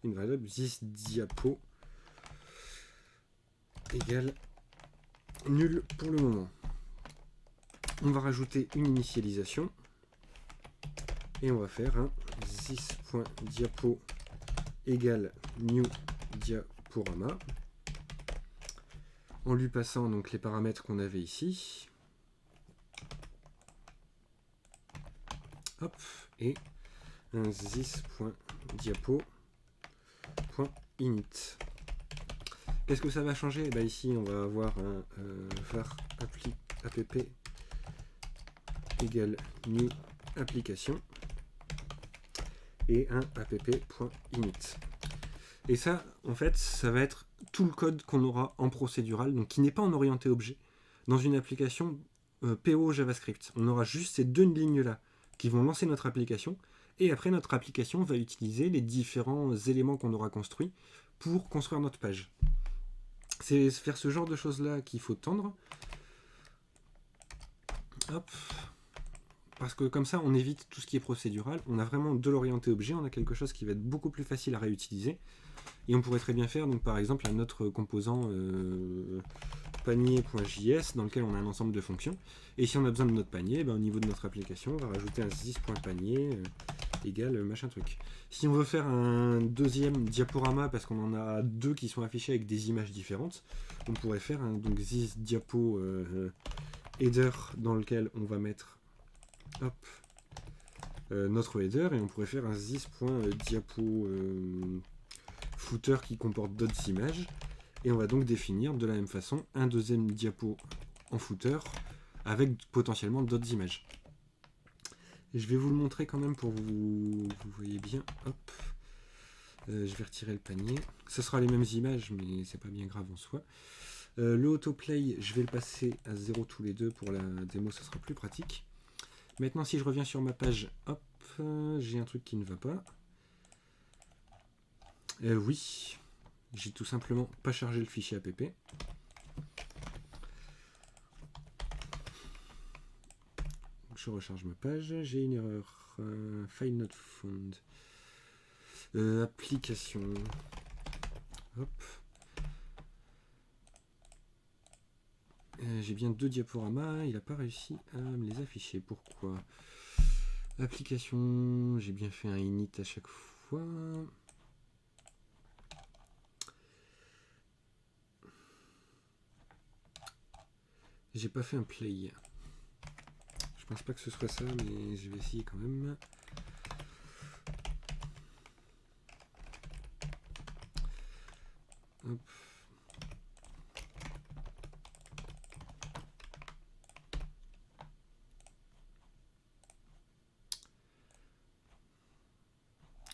une variable thisdiapo égale nul pour le moment. On va rajouter une initialisation et on va faire un this.diapo égale new diaporama en lui passant donc les paramètres qu'on avait ici. Hop, et un this.diapo.init. Qu'est-ce que ça va changer? Ici, on va avoir un var app égale new application et un app.init. Et ça, en fait, ça va être tout le code qu'on aura en procédural, donc qui n'est pas en orienté objet. Dans une application, PO JavaScript. On aura juste ces deux lignes-là qui vont lancer notre application. Et après, notre application va utiliser les différents éléments qu'on aura construits pour construire notre page. C'est faire ce genre de choses-là qu'il faut tendre. Hop. Parce que comme ça, on évite tout ce qui est procédural. On a vraiment de l'orienté objet. On a quelque chose qui va être beaucoup plus facile à réutiliser. Et on pourrait très bien faire, donc par exemple, un autre composant panier.js dans lequel on a un ensemble de fonctions. Et si on a besoin de notre panier, au niveau de notre application, on va rajouter un this.panier égale machin truc. Si on veut faire un deuxième diaporama, parce qu'on en a deux qui sont affichés avec des images différentes, on pourrait faire un donc this diapo header dans lequel on va mettre notre header, et on pourrait faire un this.diapo footer qui comporte d'autres images, et on va donc définir de la même façon un deuxième diapo en footer avec potentiellement d'autres images. Et je vais vous le montrer quand même pour vous voyez bien. Hop, je vais retirer le panier. Ce sera les mêmes images, mais c'est pas bien grave en soi. Le autoplay, je vais le passer à 0 tous les deux pour la démo, ce sera plus pratique. Maintenant, si je reviens sur ma page, hop, j'ai un truc qui ne va pas. Oui, j'ai tout simplement pas chargé le fichier app. Je recharge ma page, j'ai une erreur. File not found. Application. Hop. J'ai bien deux diaporamas, il n'a pas réussi à me les afficher. Pourquoi? Application, j'ai bien fait un init à chaque fois. J'ai pas fait un play. Je pense pas que ce soit ça, mais je vais essayer quand même. Hop.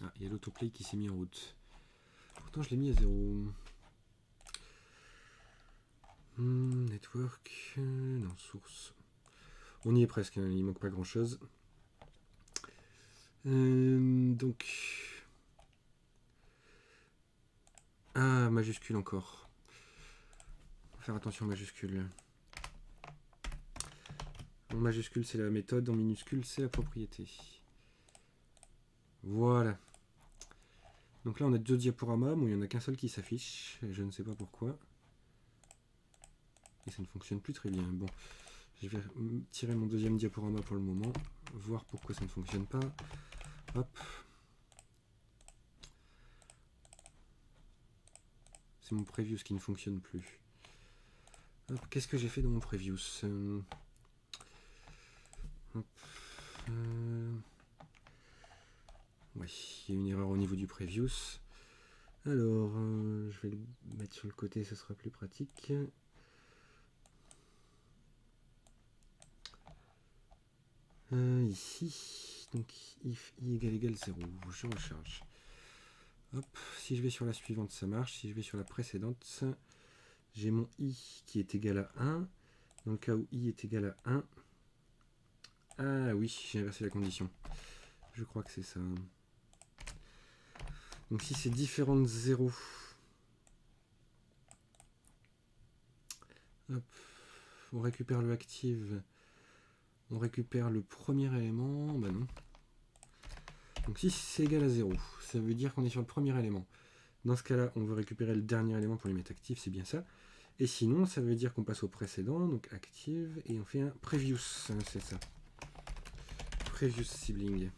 Ah, il y a l'autoplay qui s'est mis en route. Pourtant, je l'ai mis à 0. Network. Non, source. On y est presque, hein, il manque pas grand chose. Donc. Ah, majuscule encore. Faut faire attention aux majuscules. En majuscule, c'est la méthode. En minuscule, c'est la propriété. Voilà. Donc là, on a deux diaporamas. Bon, il n'y en a qu'un seul qui s'affiche. Je ne sais pas pourquoi. Et ça ne fonctionne plus très bien. Bon, je vais tirer mon deuxième diaporama pour le moment. Voir pourquoi ça ne fonctionne pas. Hop. C'est mon previews qui ne fonctionne plus. Qu'est-ce que j'ai fait dans mon previews? Oui, il y a une erreur au niveau du previews. Alors, je vais le mettre sur le côté, ce sera plus pratique. Ici, donc if i égale 0, je recharge. Hop, si je vais sur la suivante, ça marche. Si je vais sur la précédente, j'ai mon i qui est égal à 1. Dans le cas où i est égal à 1. Ah oui, j'ai inversé la condition. Je crois que c'est ça. Donc si c'est différent de 0, hop, on récupère le active, on récupère le premier élément, bah non. Donc si c'est égal à 0, ça veut dire qu'on est sur le premier élément. Dans ce cas-là, on veut récupérer le dernier élément pour les mettre actifs, c'est bien ça. Et sinon, ça veut dire qu'on passe au précédent, donc active, et on fait un previous, c'est ça. Previous sibling.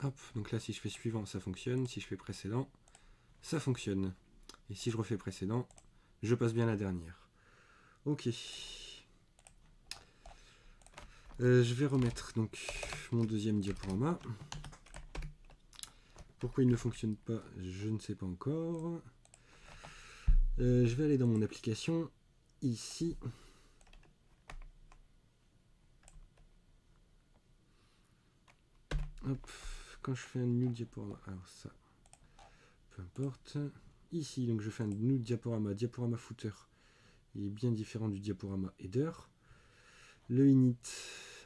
Hop, donc là, si je fais suivant, ça fonctionne. Si je fais précédent, ça fonctionne. Et si je refais précédent, je passe bien la dernière. Ok. Je vais remettre donc mon deuxième diaporama. Pourquoi il ne fonctionne pas, je ne sais pas encore. Je vais aller dans mon application, ici. Hop, quand je fais un new diaporama, alors ça, peu importe. Ici, donc je fais un new diaporama, diaporama footer. Il est bien différent du diaporama header. Le init.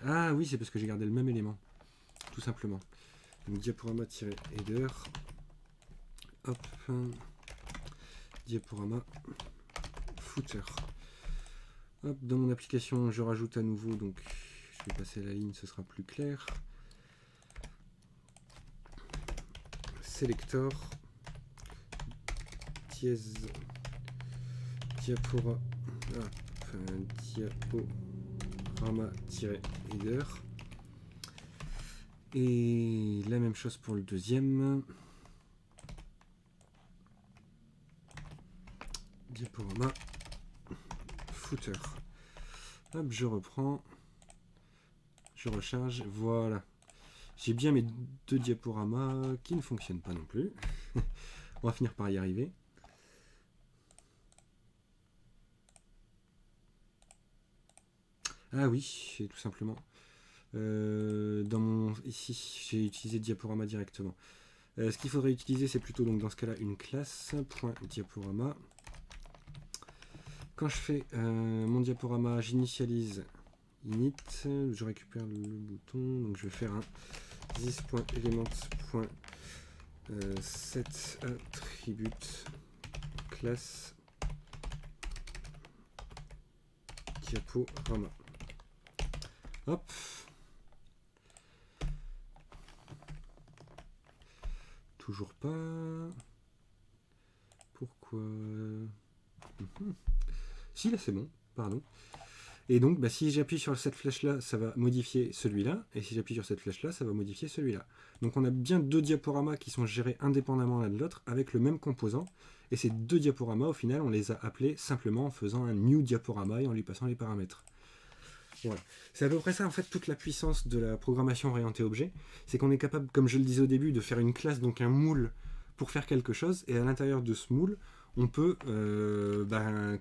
Ah oui, c'est parce que j'ai gardé le même élément. Tout simplement. Donc diaporama-header. Hop. Diaporama footer. Hop, dans mon application, je rajoute à nouveau, donc je vais passer à la ligne, ce sera plus clair. Selector dièse diaporama-header. Et la même chose pour le deuxième. Diaporama footer. Hop, je reprends. Je recharge. Voilà. J'ai bien mes deux diaporamas qui ne fonctionnent pas non plus. On va finir par y arriver. Ah oui, tout simplement. Ici, j'ai utilisé diaporama directement. Ce qu'il faudrait utiliser, c'est plutôt donc dans ce cas-là une classe .diaporama. Quand je fais mon diaporama, j'initialise init, je récupère le bouton, donc je vais faire un this.element.set attribute classe diaporama. Hop. Toujours pas. Pourquoi? Si, là c'est bon, pardon. Et donc, si j'appuie sur cette flèche-là, ça va modifier celui-là. Et si j'appuie sur cette flèche-là, ça va modifier celui-là. Donc on a bien deux diaporamas qui sont gérés indépendamment l'un de l'autre avec le même composant. Et ces deux diaporamas, au final, on les a appelés simplement en faisant un new diaporama et en lui passant les paramètres. Voilà. C'est à peu près ça, en fait, toute la puissance de la programmation orientée objet. C'est qu'on est capable, comme je le disais au début, de faire une classe, donc un moule, pour faire quelque chose. Et à l'intérieur de ce moule, on peut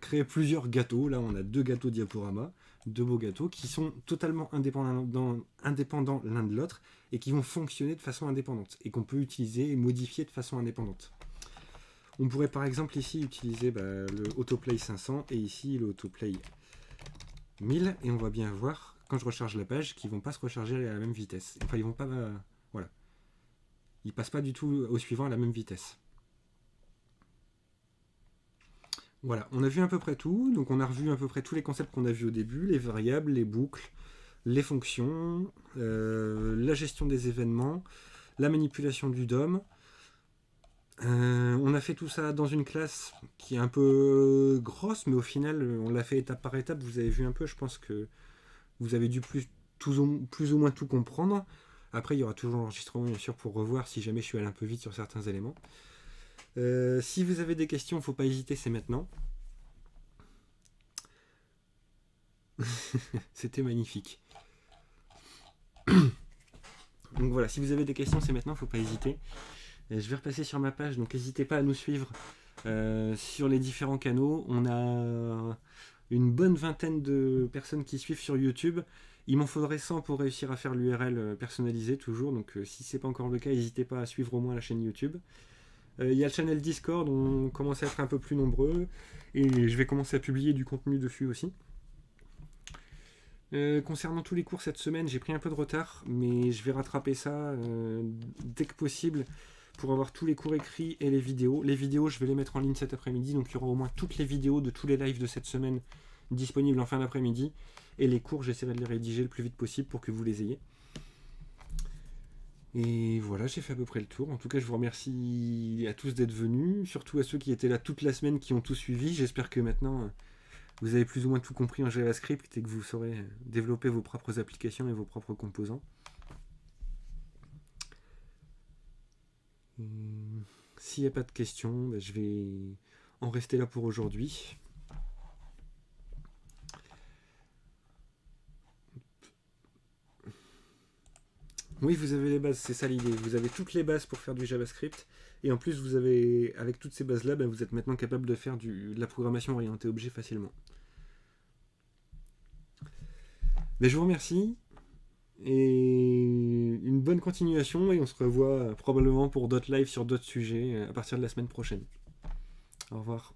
créer plusieurs gâteaux. Là, on a deux gâteaux diaporama, deux beaux gâteaux qui sont totalement indépendants l'un de l'autre et qui vont fonctionner de façon indépendante et qu'on peut utiliser et modifier de façon indépendante. On pourrait par exemple ici utiliser le autoplay 500 et ici le autoplay 1000 et on va bien voir quand je recharge la page qu'ils ne vont pas se recharger à la même vitesse. Enfin, ils vont pas, voilà, ils passent pas du tout au suivant à la même vitesse. Voilà, on a vu à peu près tout, donc on a revu à peu près tous les concepts qu'on a vus au début, les variables, les boucles, les fonctions, la gestion des événements, la manipulation du DOM. On a fait tout ça dans une classe qui est un peu grosse, mais au final, on l'a fait étape par étape. Vous avez vu un peu, je pense que vous avez dû plus ou moins tout comprendre. Après, il y aura toujours l'enregistrement, bien sûr, pour revoir si jamais je suis allé un peu vite sur certains éléments. Si vous avez des questions, il ne faut pas hésiter, c'est maintenant. C'était magnifique. Donc voilà, si vous avez des questions, c'est maintenant, il ne faut pas hésiter. Je vais repasser sur ma page, donc n'hésitez pas à nous suivre sur les différents canaux. On a une bonne vingtaine de personnes qui suivent sur YouTube. Il m'en faudrait 100 pour réussir à faire l'URL personnalisée toujours, donc si ce n'est pas encore le cas, n'hésitez pas à suivre au moins la chaîne YouTube. Il y a le channel Discord, on commence à être un peu plus nombreux, et je vais commencer à publier du contenu dessus aussi. Concernant tous les cours cette semaine, j'ai pris un peu de retard, mais je vais rattraper ça dès que possible pour avoir tous les cours écrits et les vidéos. Les vidéos, je vais les mettre en ligne cet après-midi, donc il y aura au moins toutes les vidéos de tous les lives de cette semaine disponibles en fin d'après-midi. Et les cours, j'essaierai de les rédiger le plus vite possible pour que vous les ayez. Et voilà, j'ai fait à peu près le tour. En tout cas, je vous remercie à tous d'être venus, surtout à ceux qui étaient là toute la semaine, qui ont tout suivi. J'espère que maintenant, vous avez plus ou moins tout compris en JavaScript et que vous saurez développer vos propres applications et vos propres composants. S'il n'y a pas de questions, je vais en rester là pour aujourd'hui. Oui, vous avez les bases, c'est ça l'idée. Vous avez toutes les bases pour faire du JavaScript. Et en plus, vous avez, avec toutes ces bases-là, vous êtes maintenant capable de faire de la programmation orientée objet facilement. Je vous remercie. Et une bonne continuation. Et on se revoit probablement pour d'autres lives sur d'autres sujets à partir de la semaine prochaine. Au revoir.